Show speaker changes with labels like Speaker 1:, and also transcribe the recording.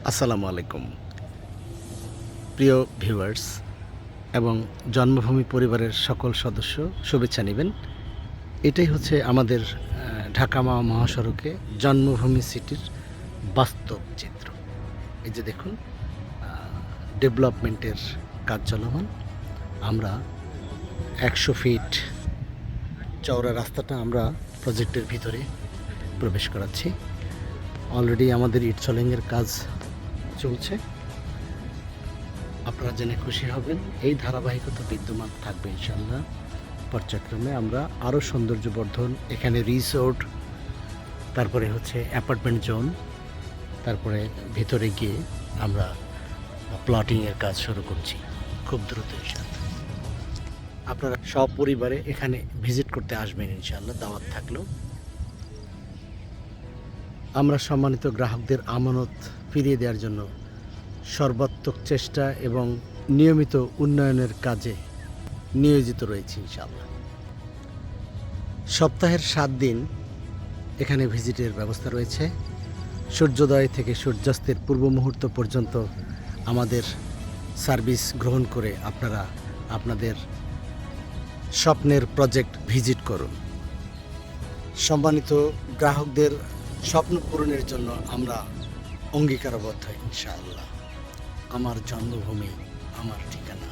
Speaker 1: আসসালামু আলাইকুম প্রিয় ভিউয়ার্স এবং জন্মভূমি পরিবারের সকল সদস্য শুভেচ্ছা নেবেন। এটাই হচ্ছে আমাদের ঢাকা মহাসড়কে জন্মভূমি সিটির বাস্তব চিত্র। এই যে দেখুন, ডেভেলপমেন্টের কাজ চলমান। আমরা 100 ফিট চওড়া রাস্তাটা আমরা প্রজেক্টের ভিতরে প্রবেশ করাচ্ছি। অলরেডি আমাদের ইটসলিংয়ের কাজ চলছে। আপনারা জেনে খুশি হবেন, এই ধারাবাহিকতা বিদ্যমান থাকবে ইনশাল্লাহ। পর্যায়ক্রমে আমরা আরও সৌন্দর্যবর্ধন, এখানে রিসোর্ট, তারপরে হচ্ছে অ্যাপার্টমেন্ট জোন, তারপরে ভিতরে গিয়ে আমরা প্লটিংয়ের কাজ শুরু করছি খুব দ্রুত ইনশাল্লাহ। আপনারা সব পরিবারে এখানে ভিজিট করতে আসবেন ইনশাল্লাহ, দাওয়াত থাকলো। আমরা সম্মানিত গ্রাহকদের আমানত ফিরিয়ে দেওয়ার জন্য সর্বাত্মক চেষ্টা এবং নিয়মিত উন্নয়নের কাজে নিয়োজিত রয়েছে ইনশাআল্লাহ। সপ্তাহের 7 দিন এখানে ভিজিটের ব্যবস্থা রয়েছে। সূর্যোদয় থেকে সূর্যাস্তের পূর্ব মুহূর্ত পর্যন্ত আমাদের সার্ভিস গ্রহণ করে আপনারা আপনাদের স্বপ্নের প্রজেক্ট ভিজিট করুন। সম্মানিত গ্রাহকদের স্বপ্ন পূরণের জন্য আমরা অঙ্গীকারবদ্ধ ইনশাআল্লাহ। আমার জন্মভূমি, আমার ঠিকানা।